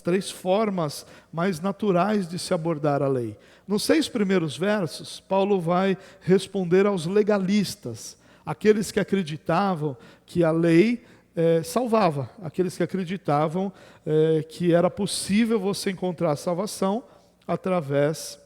três formas mais naturais de se abordar a lei. Nos 6 primeiros versos, Paulo vai responder aos legalistas, aqueles que acreditavam que a lei salvava, aqueles que acreditavam que era possível você encontrar a salvação através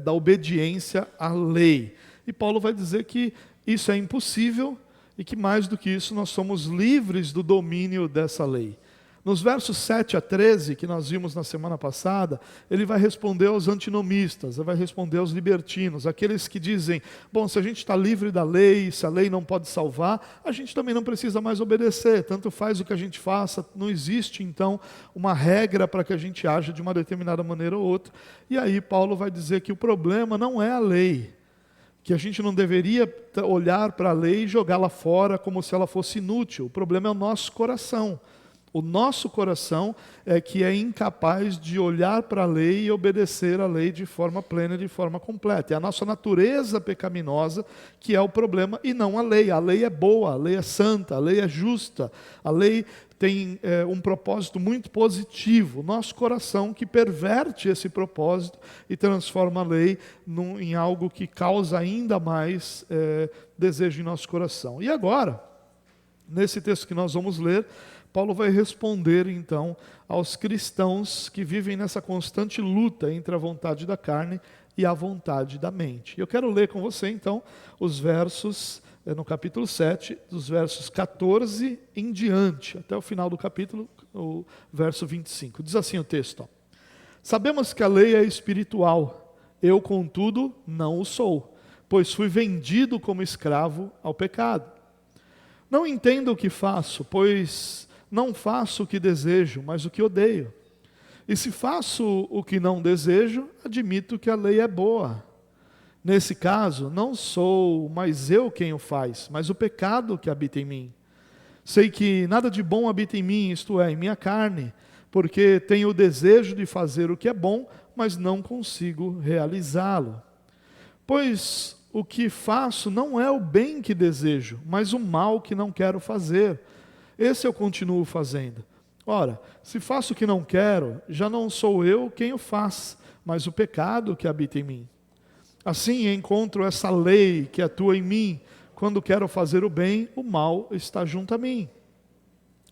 da obediência à lei. E Paulo vai dizer que isso é impossível e que mais do que isso nós somos livres do domínio dessa lei. Nos versos 7 a 13, que nós vimos na semana passada, ele vai responder aos antinomistas, vai responder aos libertinos, aqueles que dizem, bom, se a gente está livre da lei, se a lei não pode salvar, a gente também não precisa mais obedecer, tanto faz o que a gente faça, não existe então uma regra para que a gente aja de uma determinada maneira ou outra. E aí Paulo vai dizer que o problema não é a lei, que a gente não deveria olhar para a lei e jogá-la fora como se ela fosse inútil, o problema é o nosso coração. O nosso coração é que é incapaz de olhar para a lei e obedecer a lei de forma plena, de forma completa. É a nossa natureza pecaminosa que é o problema e não a lei. A lei é boa, a lei é santa, a lei é justa, a lei tem um propósito muito positivo. Nosso coração que perverte esse propósito e transforma a lei em algo que causa ainda mais desejo em nosso coração. E agora, nesse texto que nós vamos ler, Paulo vai responder, então, aos cristãos que vivem nessa constante luta entre a vontade da carne e a vontade da mente. Eu quero ler com você, então, os versos, no capítulo 7, dos versos 14 em diante, até o final do capítulo, o verso 25. Diz assim o texto, ó, sabemos que a lei é espiritual, eu, contudo, não o sou, pois fui vendido como escravo ao pecado. Não entendo o que faço, pois não faço o que desejo, mas o que odeio. E se faço o que não desejo, admito que a lei é boa. Nesse caso, não sou mais eu quem o faz, mas o pecado que habita em mim. Sei que nada de bom habita em mim, isto é, em minha carne, porque tenho o desejo de fazer o que é bom, mas não consigo realizá-lo. Pois o que faço não é o bem que desejo, mas o mal que não quero fazer. Esse eu continuo fazendo. Ora, se faço o que não quero, já não sou eu quem o faz, mas o pecado que habita em mim. Assim encontro essa lei que atua em mim. Quando quero fazer o bem, o mal está junto a mim.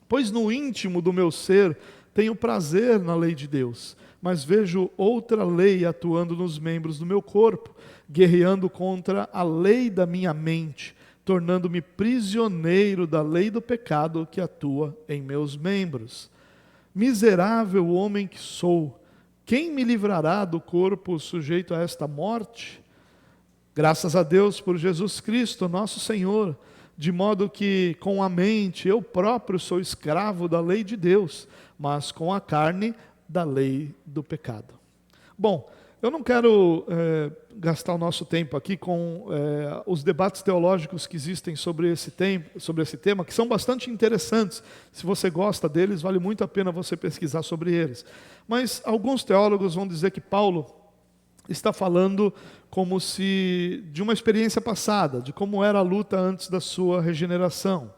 Pois no íntimo do meu ser tenho prazer na lei de Deus, mas vejo outra lei atuando nos membros do meu corpo, guerreando contra a lei da minha mente, tornando-me prisioneiro da lei do pecado que atua em meus membros. Miserável homem que sou, quem me livrará do corpo sujeito a esta morte? Graças a Deus por Jesus Cristo, nosso Senhor, de modo que com a mente eu próprio sou escravo da lei de Deus, mas com a carne da lei do pecado. Bom, eu não quero gastar o nosso tempo aqui com os debates teológicos que existem sobre esse tema, que são bastante interessantes. Se você gosta deles, vale muito a pena você pesquisar sobre eles. Mas alguns teólogos vão dizer que Paulo está falando como se de uma experiência passada, de como era a luta antes da sua regeneração.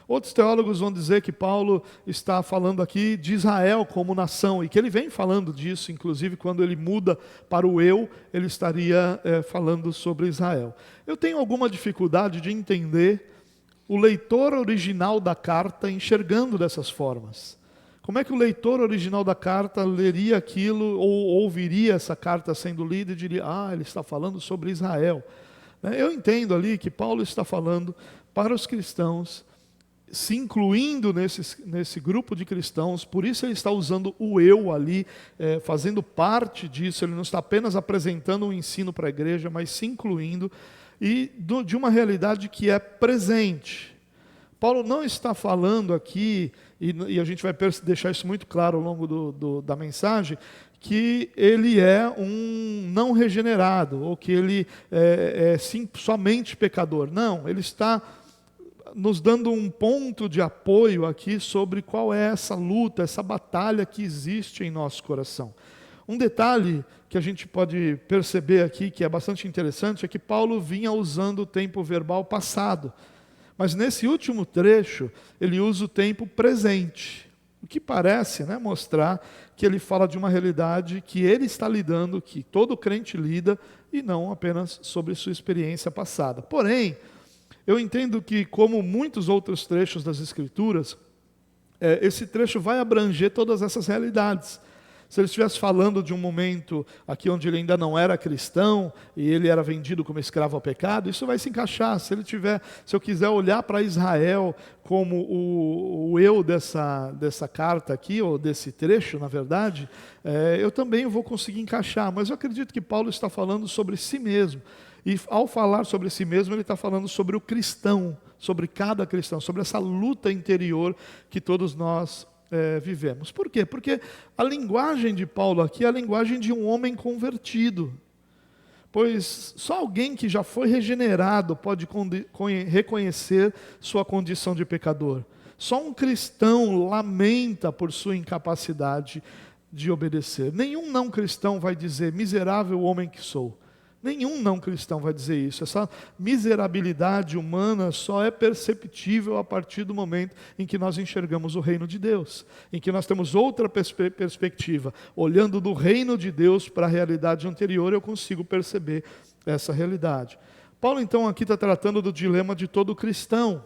Outros teólogos vão dizer que Paulo está falando aqui de Israel como nação, e que ele vem falando disso, inclusive quando ele muda para o eu, ele estaria falando sobre Israel. Eu tenho alguma dificuldade de entender o leitor original da carta enxergando dessas formas. Como é que o leitor original da carta leria aquilo, ou ouviria essa carta sendo lida e diria, ele está falando sobre Israel. Eu entendo ali que Paulo está falando para os cristãos, se incluindo nesse grupo de cristãos, por isso ele está usando o eu ali, fazendo parte disso, ele não está apenas apresentando um ensino para a igreja, mas se incluindo, e de uma realidade que é presente. Paulo não está falando aqui, e a gente vai deixar isso muito claro ao longo da mensagem, que ele é um não regenerado, ou que ele é somente pecador. Não, ele está nos dando um ponto de apoio aqui sobre qual é essa luta, essa batalha que existe em nosso coração. Um detalhe que a gente pode perceber aqui, que é bastante interessante, é que Paulo vinha usando o tempo verbal passado, mas nesse último trecho, ele usa o tempo presente. O que parece, né, mostrar que ele fala de uma realidade que ele está lidando, que todo crente lida, e não apenas sobre sua experiência passada. Porém, eu entendo que, como muitos outros trechos das Escrituras, esse trecho vai abranger todas essas realidades. Se ele estivesse falando de um momento aqui onde ele ainda não era cristão e ele era vendido como escravo ao pecado, isso vai se encaixar. Se eu quiser olhar para Israel como o eu dessa carta aqui, ou desse trecho, na verdade, eu também vou conseguir encaixar. Mas eu acredito que Paulo está falando sobre si mesmo. E ao falar sobre si mesmo, ele está falando sobre o cristão, sobre cada cristão, sobre essa luta interior que todos nós vivemos. Por quê? Porque a linguagem de Paulo aqui é a linguagem de um homem convertido. Pois só alguém que já foi regenerado pode reconhecer sua condição de pecador. Só um cristão lamenta por sua incapacidade de obedecer. Nenhum não cristão vai dizer, miserável homem que sou. Nenhum não cristão vai dizer isso. Essa miserabilidade humana só é perceptível a partir do momento em que nós enxergamos o reino de Deus, em que nós temos outra perspectiva. Olhando do reino de Deus para a realidade anterior, eu consigo perceber essa realidade. Paulo, então, aqui está tratando do dilema de todo cristão.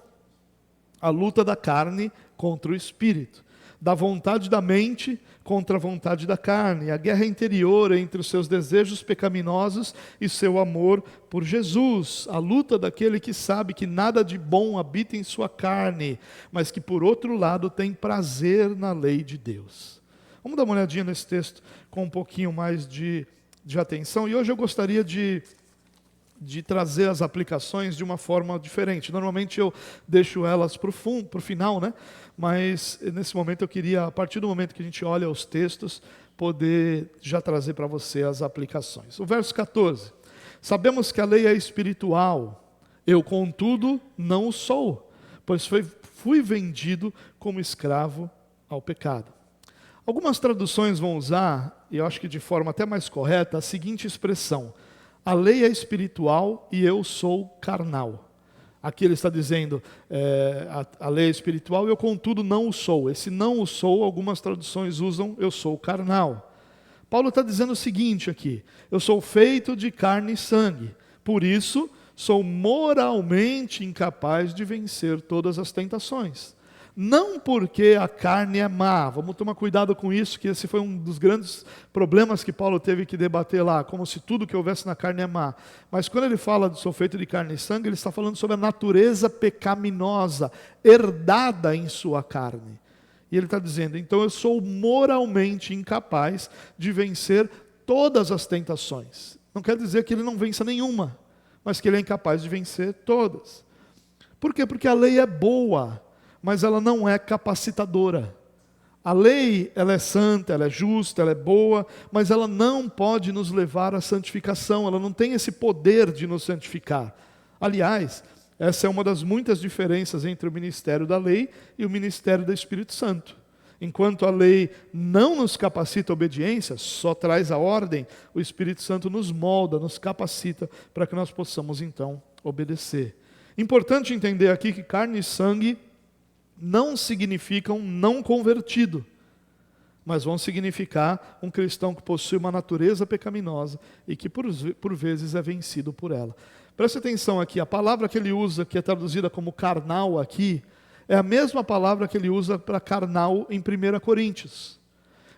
A luta da carne contra o espírito, da vontade da mente contra a vontade da carne, a guerra interior entre os seus desejos pecaminosos e seu amor por Jesus, a luta daquele que sabe que nada de bom habita em sua carne, mas que por outro lado tem prazer na lei de Deus. Vamos dar uma olhadinha nesse texto com um pouquinho mais de atenção, e hoje eu gostaria de trazer as aplicações de uma forma diferente. Normalmente eu deixo elas para o final, né? Mas nesse momento eu queria, a partir do momento que a gente olha os textos, poder já trazer para você as aplicações. O verso 14. Sabemos que a lei é espiritual, eu contudo não o sou, pois fui vendido como escravo ao pecado. Algumas traduções vão usar, e eu acho que de forma até mais correta, a seguinte expressão: a lei é espiritual e eu sou carnal. Aqui ele está dizendo, a lei é espiritual e eu contudo não o sou. Esse não o sou, algumas traduções usam, eu sou carnal. Paulo está dizendo o seguinte aqui: eu sou feito de carne e sangue, por isso sou moralmente incapaz de vencer todas as tentações. Não porque a carne é má, vamos tomar cuidado com isso, que esse foi um dos grandes problemas que Paulo teve que debater lá, como se tudo que houvesse na carne é má. Mas quando ele fala de sou feito de carne e sangue, ele está falando sobre a natureza pecaminosa, herdada em sua carne. E ele está dizendo, então eu sou moralmente incapaz de vencer todas as tentações. Não quer dizer que ele não vença nenhuma, mas que ele é incapaz de vencer todas. Por quê? Porque a lei é boa, mas ela não é capacitadora. A lei, ela é santa, ela é justa, ela é boa, mas ela não pode nos levar à santificação, ela não tem esse poder de nos santificar. Aliás, essa é uma das muitas diferenças entre o ministério da lei e o ministério do Espírito Santo. Enquanto a lei não nos capacita à obediência, só traz a ordem, o Espírito Santo nos molda, nos capacita para que nós possamos então obedecer. Importante entender aqui que carne e sangue não significam não convertido, mas vão significar um cristão que possui uma natureza pecaminosa e que por vezes é vencido por ela. Preste atenção aqui, a palavra que ele usa, que é traduzida como carnal aqui, é a mesma palavra que ele usa para carnal em 1 Coríntios.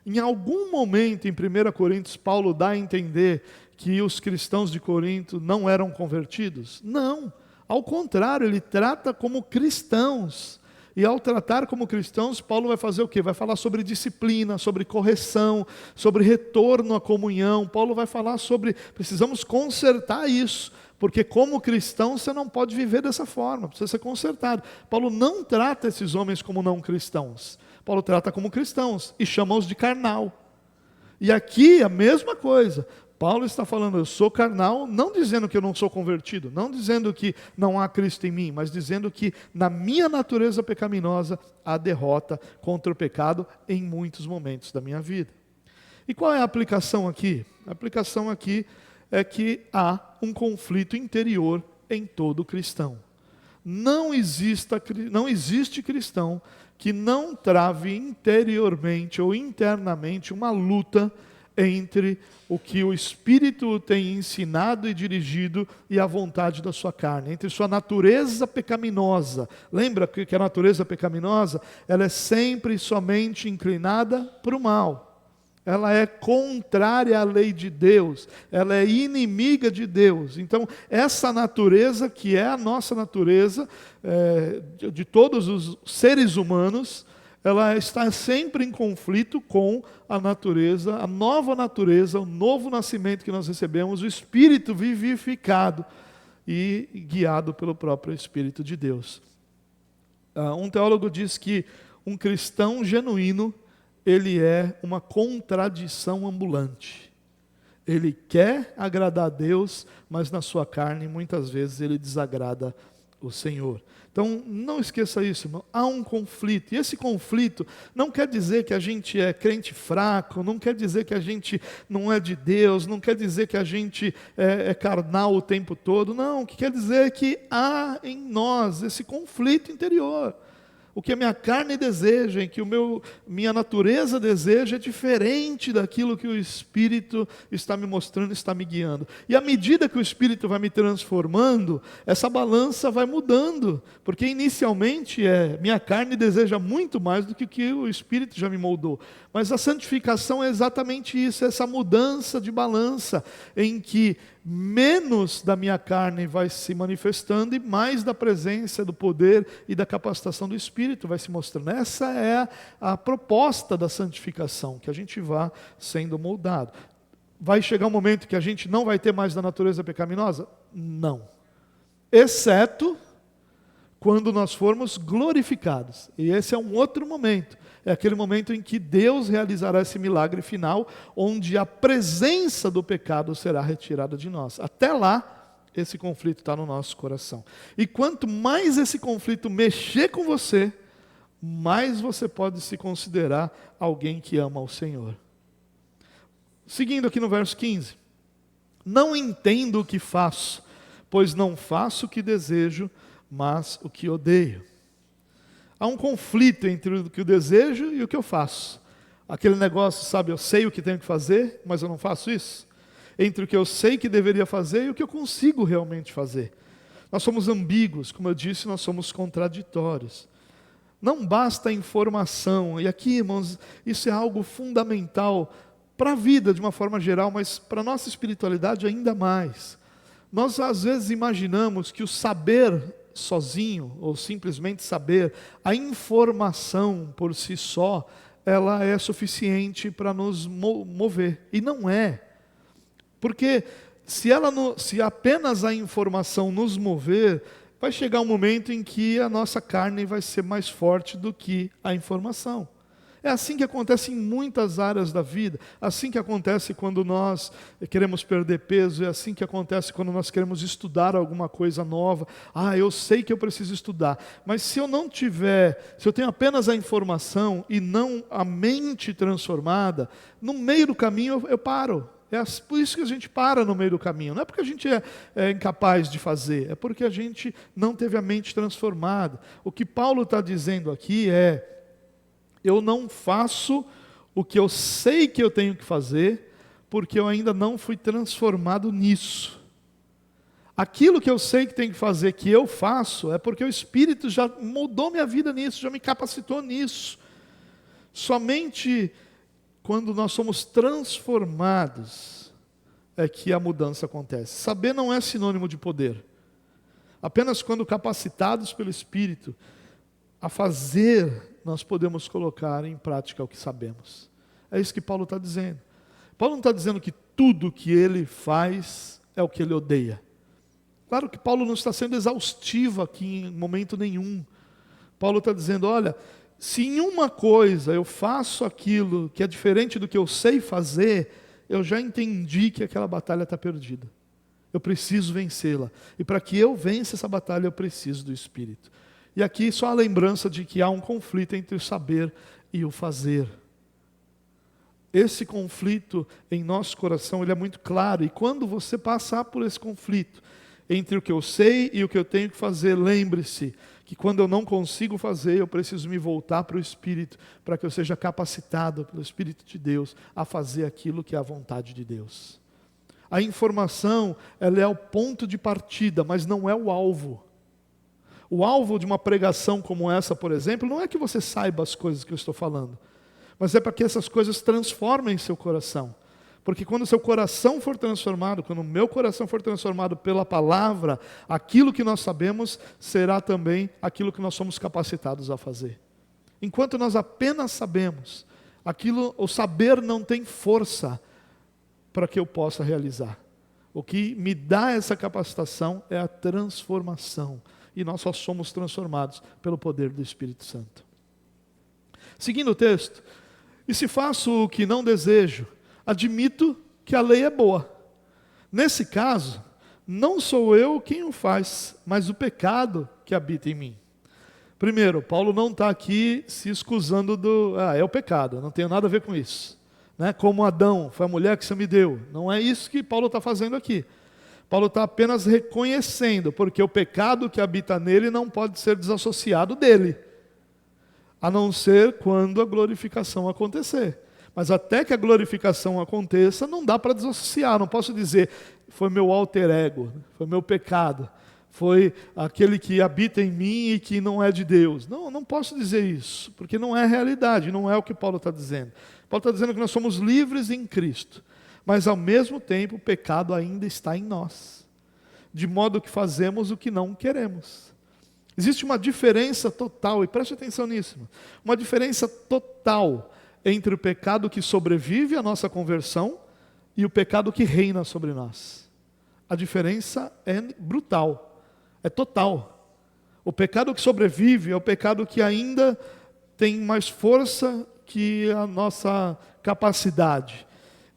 Em algum momento em 1 Coríntios, Paulo dá a entender que os cristãos de Corinto não eram convertidos? Não, ao contrário, ele trata como cristãos. E ao tratar como cristãos, Paulo vai fazer o quê? Vai falar sobre disciplina, sobre correção, sobre retorno à comunhão. Paulo vai falar sobre, precisamos consertar isso, porque como cristão você não pode viver dessa forma, precisa ser consertado. Paulo não trata esses homens como não cristãos. Paulo trata como cristãos e chama-os de carnal. E aqui a mesma coisa. Paulo está falando, eu sou carnal, não dizendo que eu não sou convertido, não dizendo que não há Cristo em mim, mas dizendo que na minha natureza pecaminosa há derrota contra o pecado em muitos momentos da minha vida. E qual é a aplicação aqui? A aplicação aqui é que há um conflito interior em todo cristão. não existe cristão que não trave interiormente ou internamente uma luta entre o que o Espírito tem ensinado e dirigido e a vontade da sua carne, entre sua natureza pecaminosa. Lembra que a natureza pecaminosa, ela é sempre e somente inclinada para o mal. Ela é contrária à lei de Deus, ela é inimiga de Deus. Então, essa natureza, que é a nossa natureza, de todos os seres humanos, ela está sempre em conflito com a natureza, a nova natureza, o novo nascimento que nós recebemos, o Espírito vivificado e guiado pelo próprio Espírito de Deus. Um teólogo diz que um cristão genuíno, ele é uma contradição ambulante. Ele quer agradar a Deus, mas na sua carne, muitas vezes, ele desagrada o Senhor. Então, não esqueça isso, irmão. Há um conflito. E esse conflito não quer dizer que a gente é crente fraco, não quer dizer que a gente não é de Deus, não quer dizer que a gente é carnal o tempo todo. Não, o que quer dizer é que há em nós esse conflito interior. O que a minha carne deseja, que minha natureza deseja, é diferente daquilo que o Espírito está me mostrando, está me guiando. E à medida que o Espírito vai me transformando, essa balança vai mudando. Porque inicialmente minha carne deseja muito mais do que o que o Espírito já me moldou. Mas a santificação é exatamente isso, essa mudança de balança, em que menos da minha carne vai se manifestando e mais da presença, do poder e da capacitação do Espírito vai se mostrando. Essa é a proposta da santificação, que a gente vá sendo moldado. Vai chegar um momento que a gente não vai ter mais da natureza pecaminosa? Não. Exceto quando nós formos glorificados. E esse é um outro momento. É aquele momento em que Deus realizará esse milagre final, onde a presença do pecado será retirada de nós. Até lá, esse conflito está no nosso coração. E quanto mais esse conflito mexer com você, mais você pode se considerar alguém que ama o Senhor. Seguindo aqui no verso 15. Não entendo o que faço, pois não faço o que desejo, mas o que odeio. Há um conflito entre o que eu desejo e o que eu faço. Aquele negócio, sabe, eu sei o que tenho que fazer, mas eu não faço isso. Entre o que eu sei que deveria fazer e o que eu consigo realmente fazer. Nós somos ambíguos, como eu disse, nós somos contraditórios. Não basta a informação, e aqui, irmãos, isso é algo fundamental para a vida de uma forma geral, mas para a nossa espiritualidade ainda mais. Nós às vezes imaginamos que o saber sozinho, ou simplesmente saber, a informação por si só, ela é suficiente para nos mover. E não é. Porque se apenas a informação nos mover, vai chegar um momento em que a nossa carne vai ser mais forte do que a informação. É assim que acontece em muitas áreas da vida, assim que acontece quando nós queremos perder peso, é assim que acontece quando nós queremos estudar alguma coisa nova. Eu sei que eu preciso estudar, mas se eu tenho apenas a informação e não a mente transformada, no meio do caminho eu paro. É por isso que a gente para no meio do caminho. Não é porque a gente é incapaz de fazer, é porque a gente não teve a mente transformada. O que Paulo está dizendo aqui é: eu não faço o que eu sei que eu tenho que fazer, porque eu ainda não fui transformado nisso. Aquilo que eu sei que tenho que fazer, que eu faço, é porque o Espírito já mudou minha vida nisso, já me capacitou nisso. Somente quando nós somos transformados é que a mudança acontece. Saber não é sinônimo de poder. Apenas quando capacitados pelo Espírito a fazer, nós podemos colocar em prática o que sabemos. É isso que Paulo está dizendo. Paulo não está dizendo que tudo que ele faz é o que ele odeia. Claro que Paulo não está sendo exaustivo aqui em momento nenhum. Paulo está dizendo, olha, se em uma coisa eu faço aquilo que é diferente do que eu sei fazer, eu já entendi que aquela batalha está perdida. Eu preciso vencê-la. E para que eu vença essa batalha, eu preciso do Espírito. E aqui só a lembrança de que há um conflito entre o saber e o fazer. Esse conflito em nosso coração, ele é muito claro. E quando você passar por esse conflito, entre o que eu sei e o que eu tenho que fazer. Lembre-se que quando eu não consigo fazer, eu preciso me voltar para o Espírito, para que eu seja capacitado pelo Espírito de Deus a fazer aquilo que é a vontade de Deus. A informação, ela é o ponto de partida, mas não é o alvo. O alvo de uma pregação como essa, por exemplo, não é que você saiba as coisas que eu estou falando, mas é para que essas coisas transformem seu coração. Porque quando o seu coração for transformado, quando o meu coração for transformado pela palavra, aquilo que nós sabemos será também aquilo que nós somos capacitados a fazer. Enquanto nós apenas sabemos, o saber não tem força para que eu possa realizar. O que me dá essa capacitação é a transformação. E nós só somos transformados pelo poder do Espírito Santo. Seguindo o texto, e se faço o que não desejo, admito que a lei é boa. Nesse caso, não sou eu quem o faz, mas o pecado que habita em mim. Primeiro, Paulo não está aqui se excusando é o pecado, não tem nada a ver com isso. Né? Como Adão, foi a mulher que você me deu. Não é isso que Paulo está fazendo aqui. Paulo está apenas reconhecendo, porque o pecado que habita nele não pode ser desassociado dele, a não ser quando a glorificação acontecer. Mas até que a glorificação aconteça, não dá para desassociar, não posso dizer, foi meu alter ego, foi meu pecado, foi aquele que habita em mim e que não é de Deus. Não posso dizer isso, porque não é realidade, não é o que Paulo está dizendo. Paulo está dizendo que nós somos livres em Cristo. Mas ao mesmo tempo o pecado ainda está em nós, de modo que fazemos o que não queremos. Existe uma diferença total, e preste atenção nisso, uma diferença total entre o pecado que sobrevive à nossa conversão e o pecado que reina sobre nós. A diferença é brutal, é total. O pecado que sobrevive é o pecado que ainda tem mais força que a nossa capacidade.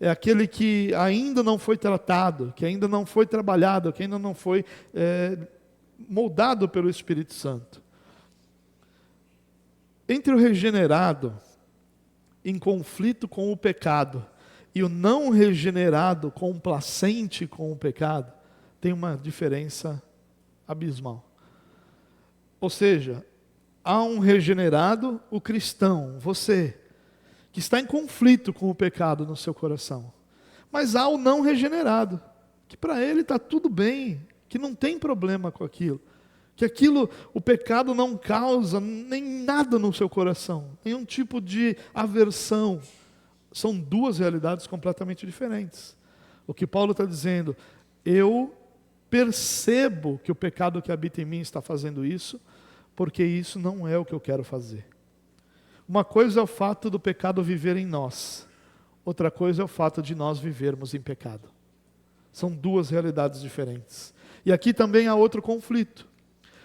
É aquele que ainda não foi tratado, que ainda não foi trabalhado, que ainda não foi moldado pelo Espírito Santo. Entre o regenerado em conflito com o pecado e o não regenerado complacente com o pecado, tem uma diferença abismal. Ou seja, há um regenerado, o cristão, você, que está em conflito com o pecado no seu coração. Mas há o não regenerado, que para ele está tudo bem, que não tem problema com aquilo. Que o pecado não causa nem nada no seu coração, nenhum tipo de aversão. São duas realidades completamente diferentes. O que Paulo está dizendo, eu percebo que o pecado que habita em mim está fazendo isso, porque isso não é o que eu quero fazer. Uma coisa é o fato do pecado viver em nós. Outra coisa é o fato de nós vivermos em pecado. São duas realidades diferentes. E aqui também há outro conflito.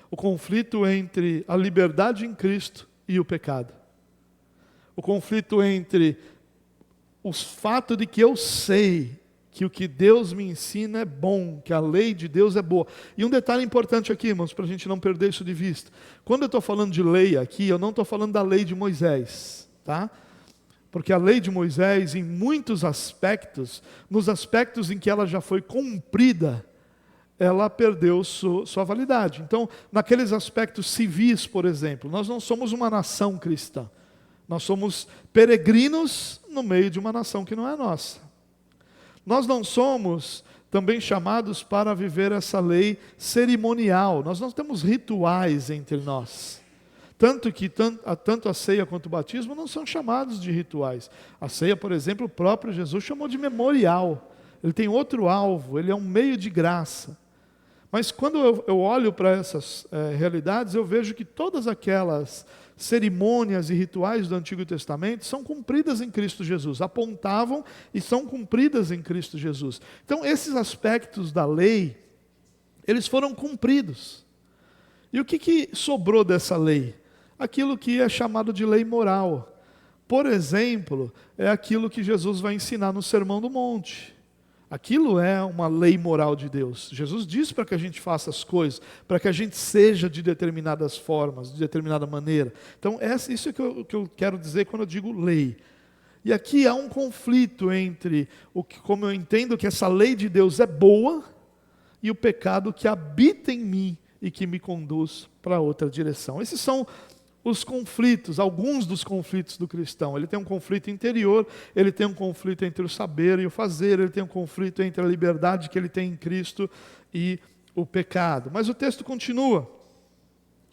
O conflito entre a liberdade em Cristo e o pecado. O conflito entre o fato de que eu sei que o que Deus me ensina é bom, que a lei de Deus é boa. E um detalhe importante aqui, irmãos, para a gente não perder isso de vista. Quando eu estou falando de lei aqui, eu não estou falando da lei de Moisés, tá? Porque a lei de Moisés, em muitos aspectos, nos aspectos em que ela já foi cumprida, ela perdeu sua validade. Então, naqueles aspectos civis, por exemplo, nós não somos uma nação cristã. Nós somos peregrinos no meio de uma nação que não é nossa. Nós não somos também chamados para viver essa lei cerimonial. Nós não temos rituais entre nós. Tanto que tanto a ceia quanto o batismo não são chamados de rituais. A ceia, por exemplo, o próprio Jesus chamou de memorial. Ele tem outro alvo, ele é um meio de graça. Mas quando eu olho para essas realidades, eu vejo que todas aquelas cerimônias e rituais do Antigo Testamento são cumpridas em Cristo Jesus, apontavam e são cumpridas em Cristo Jesus. Então, esses aspectos da lei, eles foram cumpridos. E o que sobrou dessa lei? Aquilo que é chamado de lei moral. Por exemplo, é aquilo que Jesus vai ensinar no Sermão do Monte. Aquilo é uma lei moral de Deus. Jesus diz para que a gente faça as coisas, para que a gente seja de determinadas formas, de determinada maneira. Então, isso é o que eu quero dizer quando eu digo lei. E aqui há um conflito entre como eu entendo que essa lei de Deus é boa, e o pecado que habita em mim e que me conduz para outra direção. Esses são os conflitos, alguns dos conflitos do cristão. Ele tem um conflito interior, ele tem um conflito entre o saber e o fazer, ele tem um conflito entre a liberdade que ele tem em Cristo e o pecado. Mas o texto continua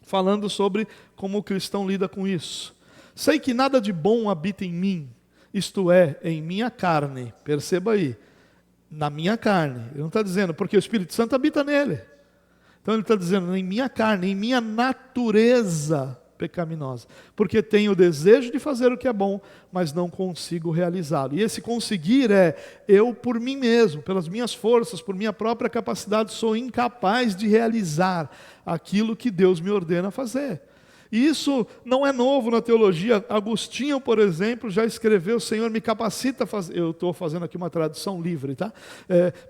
falando sobre como o cristão lida com isso. Sei que nada de bom habita em mim, isto é, em minha carne. Perceba aí, na minha carne. Ele não está dizendo, porque o Espírito Santo habita nele. Então ele está dizendo, em minha carne, em minha natureza pecaminosa. Porque tenho o desejo de fazer o que é bom, mas não consigo realizá-lo. E esse conseguir é, eu por mim mesmo, pelas minhas forças, por minha própria capacidade, sou incapaz de realizar aquilo que Deus me ordena fazer. E isso não é novo na teologia. Agostinho, por exemplo, já escreveu, Senhor, me capacita a fazer, eu estou fazendo aqui uma tradução livre, tá?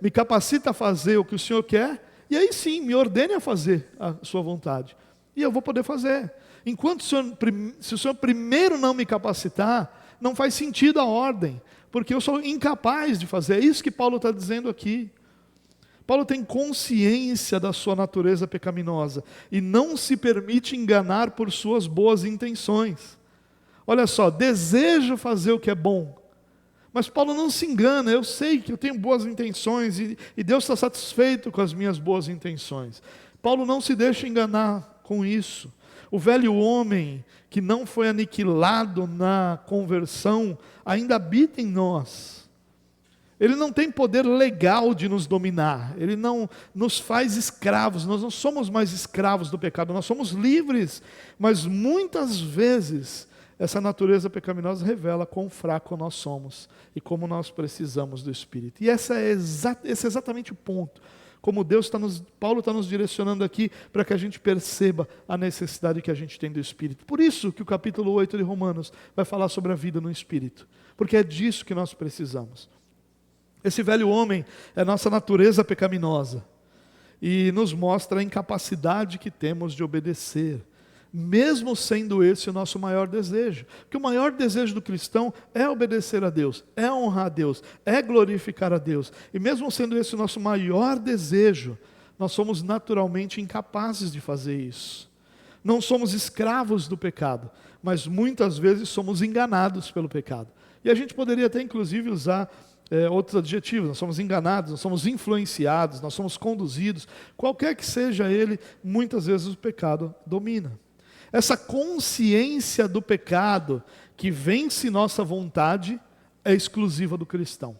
Me capacita a fazer o que o Senhor quer, e aí sim, me ordene a fazer a sua vontade. E eu vou poder fazer. Enquanto se o Senhor primeiro não me capacitar, não faz sentido a ordem, porque eu sou incapaz de fazer. É isso que Paulo está dizendo aqui. Paulo tem consciência da sua natureza pecaminosa e não se permite enganar por suas boas intenções. Olha só, desejo fazer o que é bom, mas Paulo não se engana. Eu sei que eu tenho boas intenções e Deus está satisfeito com as minhas boas intenções. Paulo não se deixa enganar com isso. O velho homem que não foi aniquilado na conversão ainda habita em nós. Ele não tem poder legal de nos dominar. Ele não nos faz escravos. Nós não somos mais escravos do pecado. Nós somos livres. Mas muitas vezes essa natureza pecaminosa revela quão fraco nós somos e como nós precisamos do Espírito. E esse é exatamente o ponto. Como Paulo está nos direcionando aqui para que a gente perceba a necessidade que a gente tem do Espírito. Por isso que o capítulo 8 de Romanos vai falar sobre a vida no Espírito. Porque é disso que nós precisamos. Esse velho homem é nossa natureza pecaminosa e nos mostra a incapacidade que temos de obedecer, mesmo sendo esse o nosso maior desejo. Porque o maior desejo do cristão é obedecer a Deus, é honrar a Deus, é glorificar a Deus. E mesmo sendo esse o nosso maior desejo, nós somos naturalmente incapazes de fazer isso. Não somos escravos do pecado, mas muitas vezes somos enganados pelo pecado. E a gente poderia até inclusive usar outros adjetivos. Nós somos enganados, nós somos influenciados, nós somos conduzidos. Qualquer que seja ele, muitas vezes o pecado domina. Essa consciência do pecado que vence nossa vontade é exclusiva do cristão.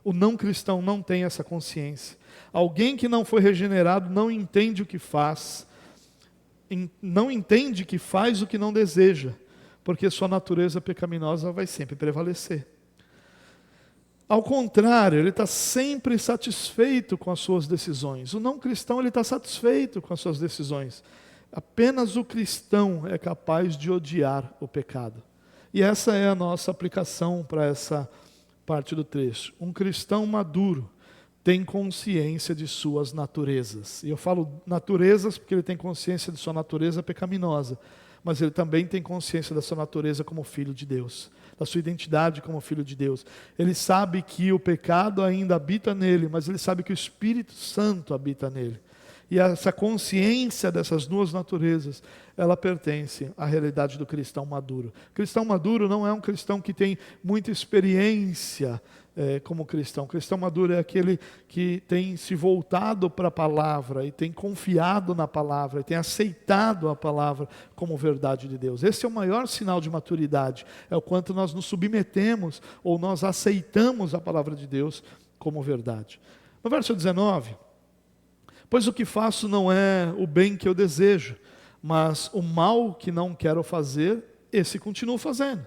O não cristão não tem essa consciência. Alguém que não foi regenerado não entende o que faz, não entende que faz o que não deseja, porque sua natureza pecaminosa vai sempre prevalecer. Ao contrário, ele está sempre satisfeito com as suas decisões. O não cristão, ele está satisfeito com as suas decisões. Apenas o cristão é capaz de odiar o pecado. E essa é a nossa aplicação para essa parte do trecho. Um cristão maduro tem consciência de suas naturezas. E eu falo naturezas porque ele tem consciência de sua natureza pecaminosa, mas ele também tem consciência da sua natureza como filho de Deus, da sua identidade como filho de Deus. Ele sabe que o pecado ainda habita nele, mas ele sabe que o Espírito Santo habita nele. E essa consciência dessas duas naturezas, ela pertence à realidade do cristão maduro. O cristão maduro não é um cristão que tem muita experiência como cristão. O cristão maduro é aquele que tem se voltado para a palavra e tem confiado na palavra e tem aceitado a palavra como verdade de Deus. Esse é o maior sinal de maturidade, é o quanto nós nos submetemos ou nós aceitamos a palavra de Deus como verdade. No verso 19, pois o que faço não é o bem que eu desejo, mas o mal que não quero fazer, esse continuo fazendo.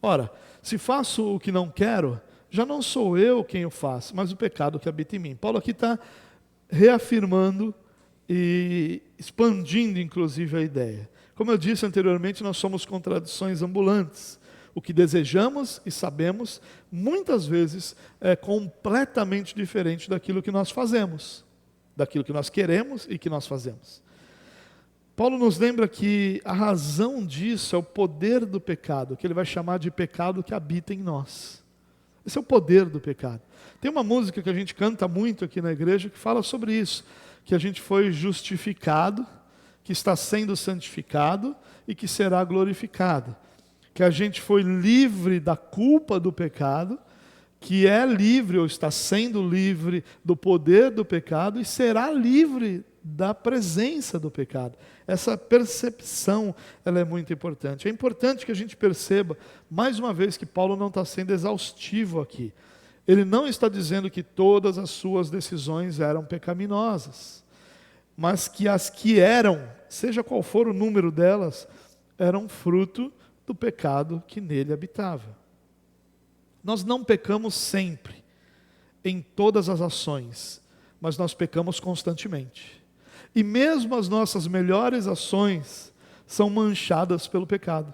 Ora, se faço o que não quero, já não sou eu quem o faço, mas o pecado que habita em mim. Paulo aqui está reafirmando e expandindo, inclusive, a ideia. Como eu disse anteriormente, nós somos contradições ambulantes. O que desejamos e sabemos, muitas vezes, é completamente diferente daquilo que nós fazemos, daquilo que nós queremos e que nós fazemos. Paulo nos lembra que a razão disso é o poder do pecado, que ele vai chamar de pecado que habita em nós. Esse é o poder do pecado. Tem uma música que a gente canta muito aqui na igreja que fala sobre isso, que a gente foi justificado, que está sendo santificado e que será glorificado. Que a gente foi livre da culpa do pecado, que é livre ou está sendo livre do poder do pecado e será livre da presença do pecado. Essa percepção, ela é muito importante. É importante que a gente perceba, mais uma vez, que Paulo não está sendo exaustivo aqui. Ele não está dizendo que todas as suas decisões eram pecaminosas, mas que as que eram, seja qual for o número delas, eram fruto do pecado que nele habitava. Nós não pecamos sempre, em todas as ações, mas nós pecamos constantemente. E mesmo as nossas melhores ações são manchadas pelo pecado.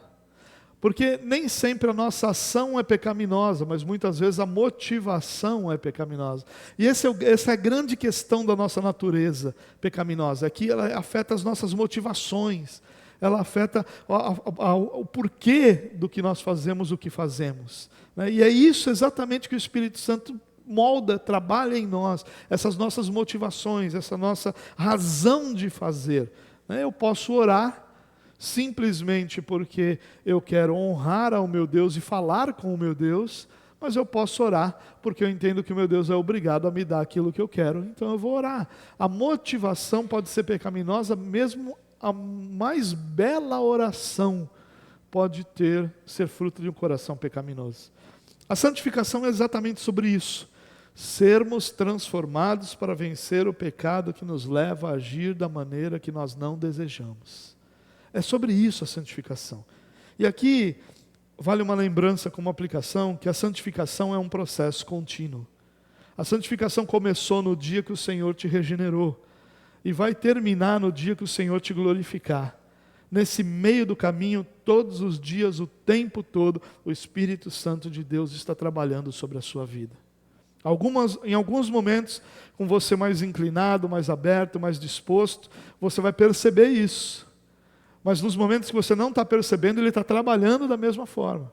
Porque nem sempre a nossa ação é pecaminosa, mas muitas vezes a motivação é pecaminosa. E essa é a grande questão da nossa natureza pecaminosa, é que ela afeta as nossas motivações, ela afeta o porquê do que nós fazemos o que fazemos. E é isso exatamente que o Espírito Santo molda, trabalha em nós, essas nossas motivações, essa nossa razão de fazer. Eu posso orar simplesmente porque eu quero honrar ao meu Deus e falar com o meu Deus, mas eu posso orar porque eu entendo que o meu Deus é obrigado a me dar aquilo que eu quero, então eu vou orar. A motivação pode ser pecaminosa, mesmo a mais bela oração pode ser fruto de um coração pecaminoso. A santificação é exatamente sobre isso. Sermos transformados para vencer o pecado que nos leva a agir da maneira que nós não desejamos. É sobre isso a santificação. E aqui vale uma lembrança como aplicação que a santificação é um processo contínuo. A santificação começou no dia que o Senhor te regenerou e vai terminar no dia que o Senhor te glorificar. Nesse meio do caminho, todos os dias, o tempo todo, o Espírito Santo de Deus está trabalhando sobre a sua vida. Em alguns momentos, com você mais inclinado, mais aberto, mais disposto, você vai perceber isso. Mas nos momentos que você não está percebendo, Ele está trabalhando da mesma forma.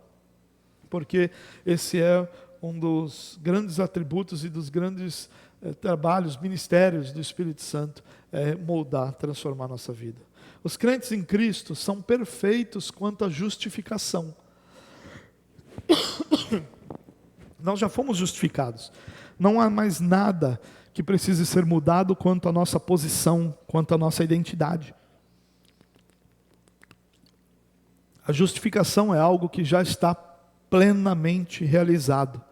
Porque esse é um dos grandes atributos e dos grandes trabalhos, ministérios do Espírito Santo, é moldar, transformar a nossa vida. Os crentes em Cristo são perfeitos quanto à justificação. Nós já fomos justificados. Não há mais nada que precise ser mudado quanto à nossa posição, quanto à nossa identidade. A justificação é algo que já está plenamente realizado.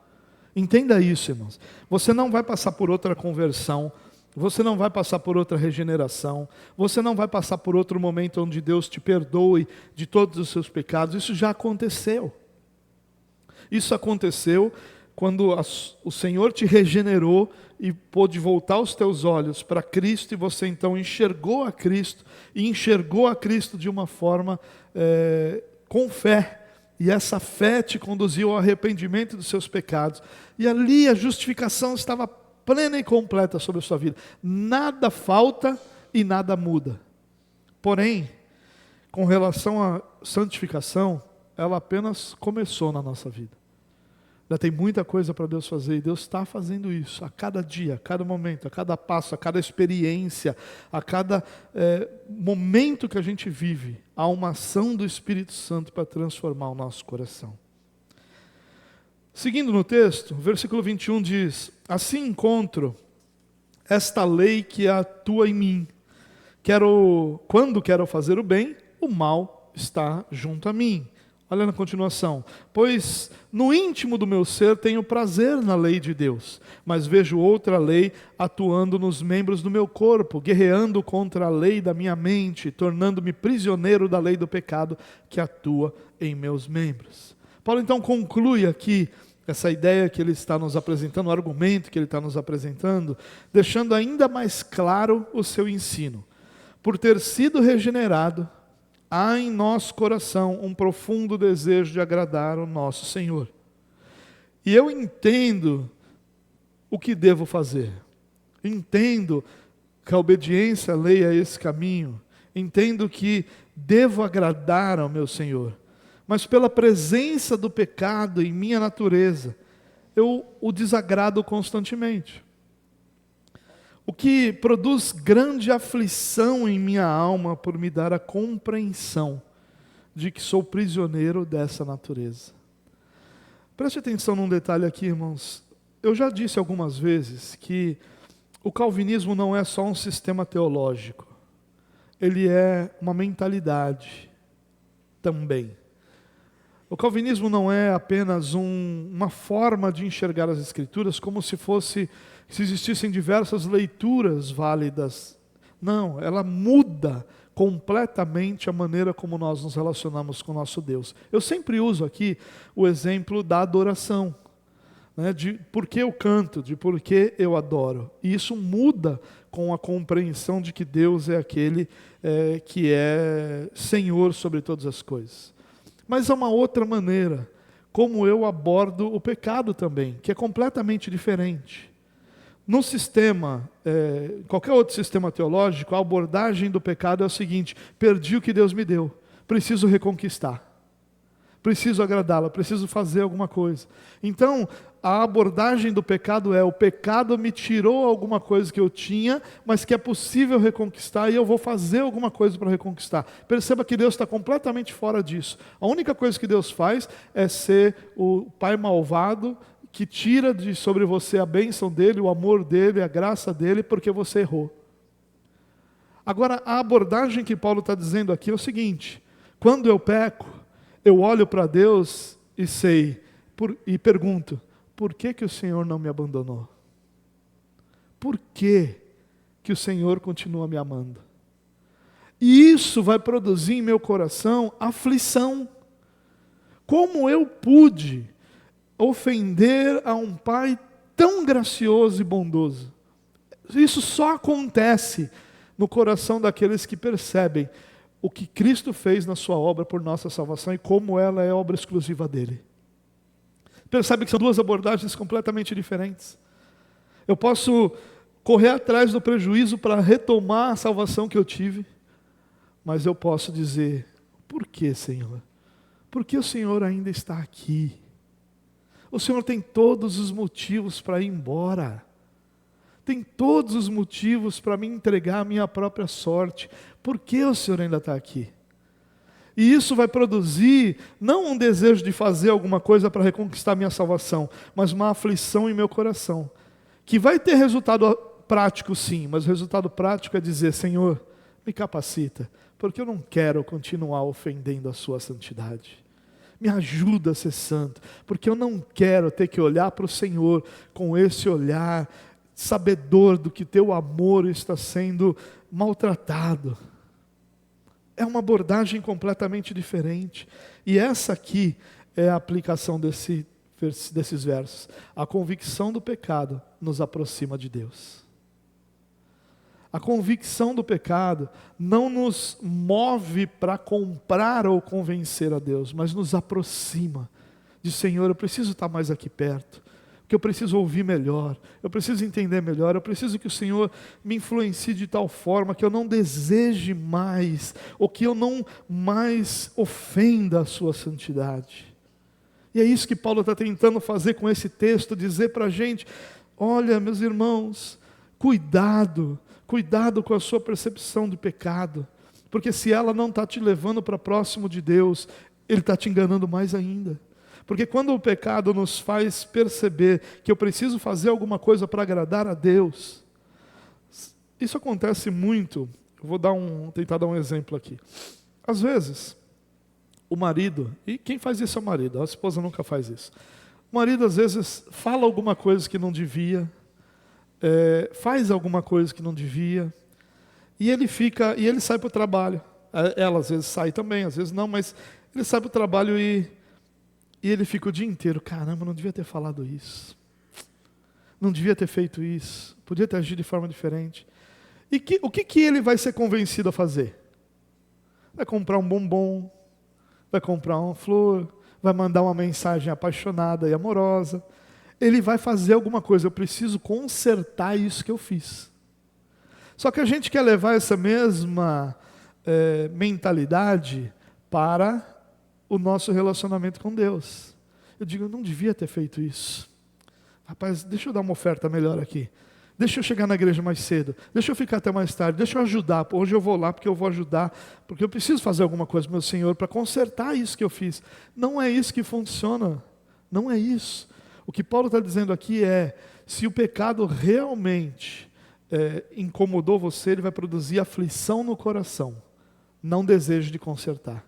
Entenda isso, irmãos. Você não vai passar por outra conversão, você não vai passar por outra regeneração, você não vai passar por outro momento onde Deus te perdoe de todos os seus pecados. Isso já aconteceu. Isso aconteceu quando o Senhor te regenerou e pôde voltar os teus olhos para Cristo, e você então enxergou a Cristo, e enxergou a Cristo de uma forma com fé, e essa fé te conduziu ao arrependimento dos seus pecados, e ali a justificação estava plena e completa sobre a sua vida. Nada falta e nada muda. Porém, com relação à santificação, ela apenas começou na nossa vida. Ainda tem muita coisa para Deus fazer, e Deus está fazendo isso a cada dia, a cada momento, a cada passo, a cada experiência, a cada momento que a gente vive. Há uma ação do Espírito Santo para transformar o nosso coração. Seguindo no texto, o versículo 21 diz: assim encontro esta lei que atua em mim. Quando quero fazer o bem, o mal está junto a mim. Olha na continuação. Pois no íntimo do meu ser tenho prazer na lei de Deus, mas vejo outra lei atuando nos membros do meu corpo, guerreando contra a lei da minha mente, tornando-me prisioneiro da lei do pecado que atua em meus membros. Paulo então conclui aqui essa ideia que ele está nos apresentando, o argumento que ele está nos apresentando, deixando ainda mais claro o seu ensino. Por ter sido regenerado, há em nosso coração um profundo desejo de agradar o nosso Senhor. E eu entendo o que devo fazer. Entendo que a obediência à lei é esse caminho. Entendo que devo agradar ao meu Senhor. Mas pela presença do pecado em minha natureza, eu o desagrado constantemente. O que produz grande aflição em minha alma por me dar a compreensão de que sou prisioneiro dessa natureza. Preste atenção num detalhe aqui, irmãos. Eu já disse algumas vezes que o calvinismo não é só um sistema teológico. Ele é uma mentalidade também. O calvinismo não é apenas uma forma de enxergar as Escrituras como se existissem diversas leituras válidas. Não, ela muda completamente a maneira como nós nos relacionamos com o nosso Deus. Eu sempre uso aqui o exemplo da adoração, né, de por que eu canto, de por que eu adoro. E isso muda com a compreensão de que Deus é aquele que é Senhor sobre todas as coisas. Mas há uma outra maneira, como eu abordo o pecado também, que é completamente diferente. No sistema, qualquer outro sistema teológico, a abordagem do pecado é o seguinte: perdi o que Deus me deu, preciso reconquistar, preciso agradá-lo, preciso fazer alguma coisa. Então, a abordagem do pecado é: o pecado me tirou alguma coisa que eu tinha, mas que é possível reconquistar, e eu vou fazer alguma coisa para reconquistar. Perceba que Deus está completamente fora disso. A única coisa que Deus faz é ser o pai malvado, que tira de sobre você a bênção dele, o amor dele, a graça dele, porque você errou. Agora, a abordagem que Paulo está dizendo aqui é o seguinte: quando eu peco, eu olho para Deus e pergunto: por que que o Senhor não me abandonou? Por que que o Senhor continua me amando? E isso vai produzir em meu coração aflição. Como eu pude ofender a um Pai tão gracioso e bondoso? Isso só acontece no coração daqueles que percebem o que Cristo fez na sua obra por nossa salvação e como ela é obra exclusiva dele. Percebe que são duas abordagens completamente diferentes. Eu posso correr atrás do prejuízo para retomar a salvação que eu tive, mas eu posso dizer: por que, Senhor? Por que o Senhor ainda está aqui? O Senhor tem todos os motivos para ir embora. Tem todos os motivos para me entregar a minha própria sorte. Por que o Senhor ainda está aqui? E isso vai produzir, não um desejo de fazer alguma coisa para reconquistar minha salvação, mas uma aflição em meu coração, que vai ter resultado prático sim, mas o resultado prático é dizer: Senhor, me capacita, porque eu não quero continuar ofendendo a sua santidade. Me ajuda a ser santo, porque eu não quero ter que olhar para o Senhor com esse olhar sabedor do que teu amor está sendo maltratado. É uma abordagem completamente diferente. E essa aqui é a aplicação desses versos. A convicção do pecado nos aproxima de Deus. A convicção do pecado não nos move para comprar ou convencer a Deus, mas nos aproxima de: Senhor, eu preciso estar mais aqui perto, porque eu preciso ouvir melhor, eu preciso entender melhor, eu preciso que o Senhor me influencie de tal forma que eu não deseje mais, ou que eu não mais ofenda a sua santidade. E é isso que Paulo está tentando fazer com esse texto, dizer para a gente: olha, meus irmãos, cuidado com a sua percepção do pecado, porque se ela não está te levando para próximo de Deus, ele está te enganando mais ainda. Porque quando o pecado nos faz perceber que eu preciso fazer alguma coisa para agradar a Deus, isso acontece muito. Eu vou tentar dar um exemplo aqui. Às vezes, o marido, e quem faz isso é o marido, a esposa nunca faz isso. O marido às vezes fala alguma coisa que não devia, faz alguma coisa que não devia, e ele sai para o trabalho. Ela às vezes sai também, às vezes não, mas ele sai para o trabalho e ele fica o dia inteiro: caramba, não devia ter falado isso, não devia ter feito isso, podia ter agido de forma diferente. E o que ele vai ser convencido a fazer? Vai comprar um bombom, vai comprar uma flor, vai mandar uma mensagem apaixonada e amorosa. Ele vai fazer alguma coisa: eu preciso consertar isso que eu fiz. Só que a gente quer levar essa mesma mentalidade para o nosso relacionamento com Deus. Eu digo: eu não devia ter feito isso. Rapaz, deixa eu dar uma oferta melhor aqui. Deixa eu chegar na igreja mais cedo. Deixa eu ficar até mais tarde. Deixa eu ajudar. Hoje eu vou lá porque eu vou ajudar. Porque eu preciso fazer alguma coisa, meu Senhor, para consertar isso que eu fiz. Não é isso que funciona. Não é isso. O que Paulo está dizendo aqui é, se o pecado realmente incomodou você, ele vai produzir aflição no coração. Não desejo de consertar.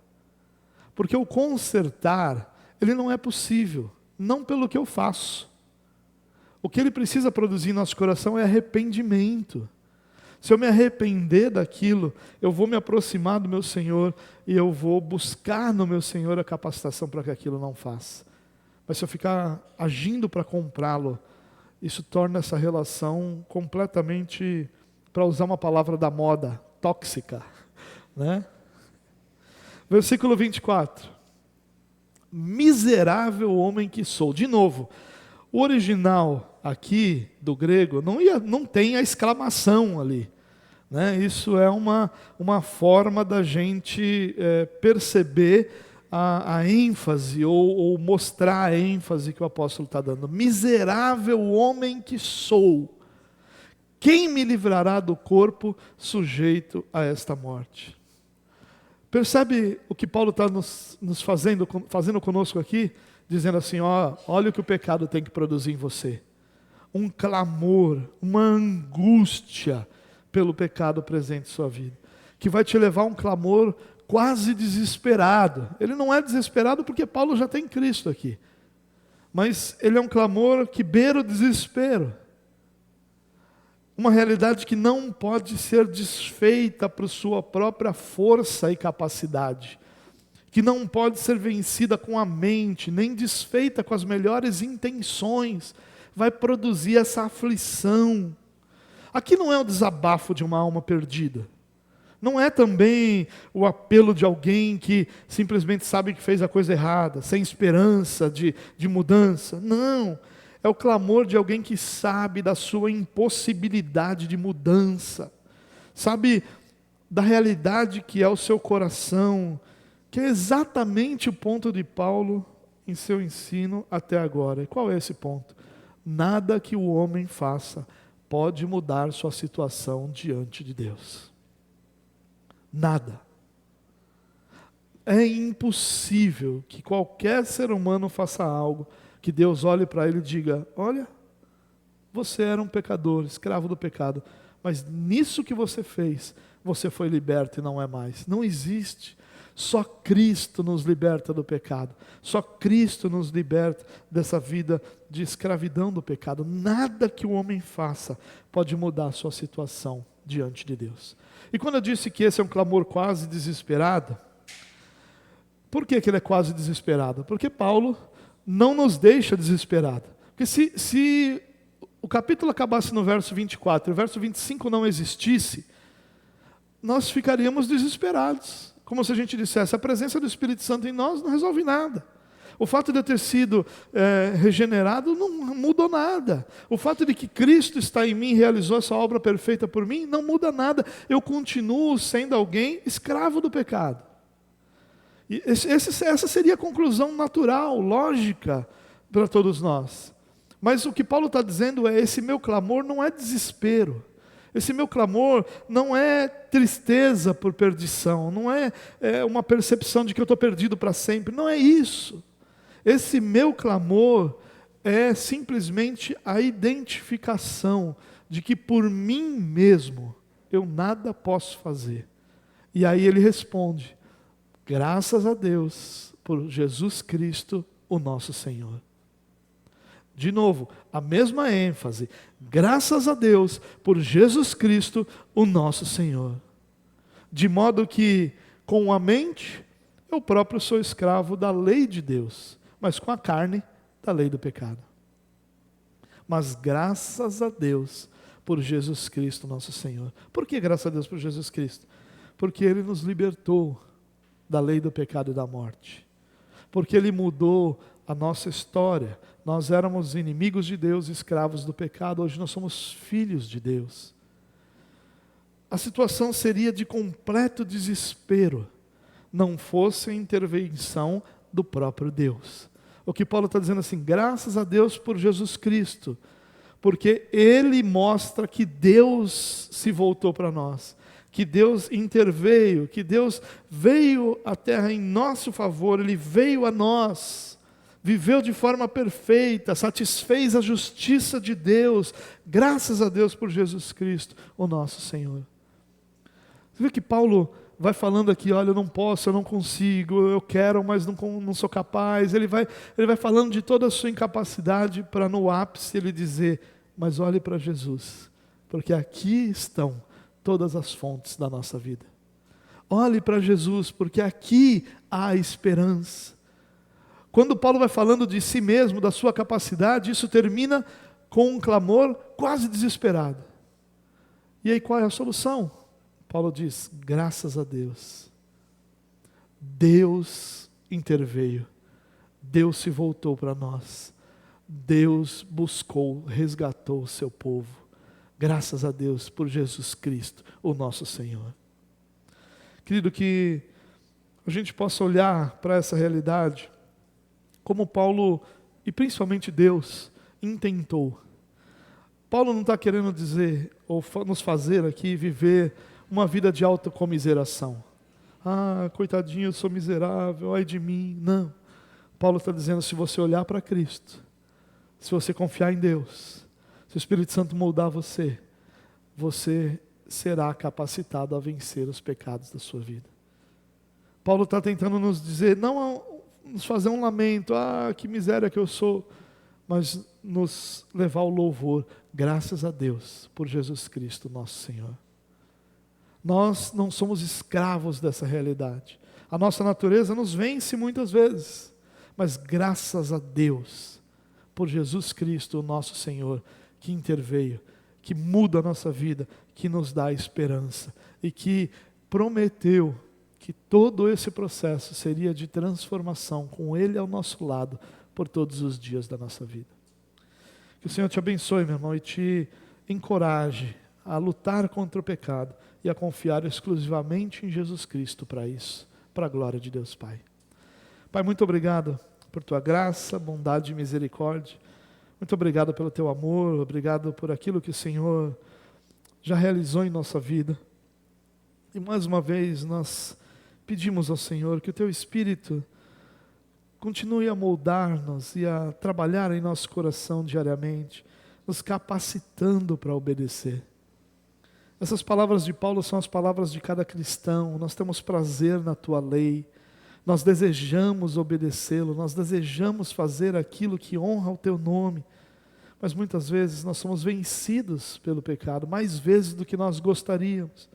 Porque o consertar, ele não é possível. Não pelo que eu faço. O que ele precisa produzir em nosso coração é arrependimento. Se eu me arrepender daquilo, eu vou me aproximar do meu Senhor e eu vou buscar no meu Senhor a capacitação para que aquilo não faça. Mas se eu ficar agindo para comprá-lo, isso torna essa relação completamente, para usar uma palavra da moda, tóxica, né? Versículo 24. Miserável homem que sou. De novo, o original aqui do grego não tem a exclamação ali, né? Isso é uma forma da gente perceber a ênfase ou mostrar a ênfase que o apóstolo está dando. Miserável homem que sou, quem me livrará do corpo sujeito a esta morte? Percebe o que Paulo está nos fazendo conosco aqui? Dizendo assim, olha o que o pecado tem que produzir em você. Um clamor, uma angústia pelo pecado presente em sua vida. Que vai te levar a um clamor quase desesperado. Ele não é desesperado porque Paulo já tem Cristo aqui. Mas ele é um clamor que beira o desespero. Uma realidade que não pode ser desfeita por sua própria força e capacidade. Que não pode ser vencida com a mente, nem desfeita com as melhores intenções. Vai produzir essa aflição. Aqui não é o desabafo de uma alma perdida. Não é também o apelo de alguém que simplesmente sabe que fez a coisa errada, sem esperança de mudança. Não. É o clamor de alguém que sabe da sua impossibilidade de mudança. Sabe da realidade que é o seu coração, que é exatamente o ponto de Paulo em seu ensino até agora. E qual é esse ponto? Nada que o homem faça pode mudar sua situação diante de Deus. Nada. É impossível que qualquer ser humano faça algo que Deus olhe para ele e diga, olha, você era um pecador, escravo do pecado, mas nisso que você fez, você foi liberto e não é mais. Não existe. Só Cristo nos liberta do pecado. Só Cristo nos liberta dessa vida de escravidão do pecado. Nada que o homem faça pode mudar a sua situação diante de Deus. E quando eu disse que esse é um clamor quase desesperado, por que ele é quase desesperado? Porque Paulo não nos deixa desesperado. Porque se o capítulo acabasse no verso 24 e o verso 25 não existisse, nós ficaríamos desesperados. Como se a gente dissesse, a presença do Espírito Santo em nós não resolve nada. O fato de eu ter sido regenerado não mudou nada. O fato de que Cristo está em mim e realizou essa obra perfeita por mim, não muda nada. Eu continuo sendo alguém escravo do pecado. E essa seria a conclusão natural, lógica para todos nós. Mas o que Paulo está dizendo é, esse meu clamor não é desespero. Esse meu clamor não é tristeza por perdição, não é uma percepção de que eu estou perdido para sempre, não é isso. Esse meu clamor é simplesmente a identificação de que por mim mesmo eu nada posso fazer. E aí ele responde, graças a Deus por Jesus Cristo, o nosso Senhor. De novo, a mesma ênfase. Graças a Deus por Jesus Cristo, o nosso Senhor. De modo que, com a mente, eu próprio sou escravo da lei de Deus, mas com a carne, da lei do pecado. Mas graças a Deus por Jesus Cristo, nosso Senhor. Por que graças a Deus por Jesus Cristo? Porque Ele nos libertou da lei do pecado e da morte. Porque Ele mudou a nossa história. Nós éramos inimigos de Deus, escravos do pecado, hoje nós somos filhos de Deus. A situação seria de completo desespero, não fosse a intervenção do próprio Deus. O que Paulo está dizendo assim, graças a Deus por Jesus Cristo, porque Ele mostra que Deus se voltou para nós, que Deus interveio, que Deus veio à terra em nosso favor, Ele veio a nós, viveu de forma perfeita, satisfez a justiça de Deus, graças a Deus por Jesus Cristo, o nosso Senhor. Você vê que Paulo vai falando aqui, olha, eu não posso, eu não consigo, eu quero, mas não sou capaz. Ele vai falando de toda a sua incapacidade para no ápice ele dizer, mas olhe para Jesus, porque aqui estão todas as fontes da nossa vida. Olhe para Jesus, porque aqui há esperança. Quando Paulo vai falando de si mesmo, da sua capacidade, isso termina com um clamor quase desesperado. E aí qual é a solução? Paulo diz, graças a Deus, Deus interveio, Deus se voltou para nós, Deus buscou, resgatou o seu povo, graças a Deus por Jesus Cristo, o nosso Senhor. Querido, que a gente possa olhar para essa realidade, como Paulo, e principalmente Deus, intentou. Paulo não está querendo dizer, ou nos fazer aqui viver uma vida de autocomiseração. Ah, coitadinho, eu sou miserável, ai de mim. Não. Paulo está dizendo, se você olhar para Cristo, se você confiar em Deus, se o Espírito Santo moldar você, você será capacitado a vencer os pecados da sua vida. Paulo está tentando nos dizer, não nos fazer um lamento, ah, que miséria que eu sou, mas nos levar ao louvor, graças a Deus, por Jesus Cristo, nosso Senhor. Nós não somos escravos dessa realidade. A nossa natureza nos vence muitas vezes, mas graças a Deus, por Jesus Cristo, o nosso Senhor, que interveio, que muda a nossa vida, que nos dá esperança e que prometeu que todo esse processo seria de transformação com Ele ao nosso lado por todos os dias da nossa vida. Que o Senhor te abençoe, meu irmão, e te encoraje a lutar contra o pecado e a confiar exclusivamente em Jesus Cristo para isso, para a glória de Deus Pai. Pai, muito obrigado por Tua graça, bondade e misericórdia. Muito obrigado pelo Teu amor, obrigado por aquilo que o Senhor já realizou em nossa vida. E mais uma vez nós pedimos ao Senhor que o Teu Espírito continue a moldar-nos e a trabalhar em nosso coração diariamente, nos capacitando para obedecer. Essas palavras de Paulo são as palavras de cada cristão. Nós temos prazer na Tua lei, nós desejamos obedecê-lo, nós desejamos fazer aquilo que honra o Teu nome, mas muitas vezes nós somos vencidos pelo pecado, mais vezes do que nós gostaríamos.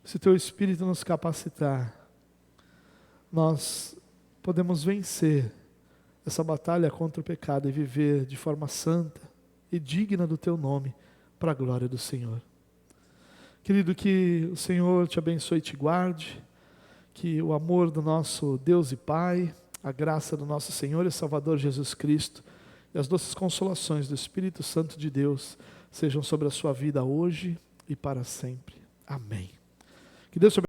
Se Teu Espírito nos capacitar, nós podemos vencer essa batalha contra o pecado e viver de forma santa e digna do Teu nome, para a glória do Senhor. Querido, que o Senhor te abençoe e te guarde, que o amor do nosso Deus e Pai, a graça do nosso Senhor e Salvador Jesus Cristo e as doces consolações do Espírito Santo de Deus sejam sobre a sua vida hoje e para sempre. Amém. Que Deus te abençoe.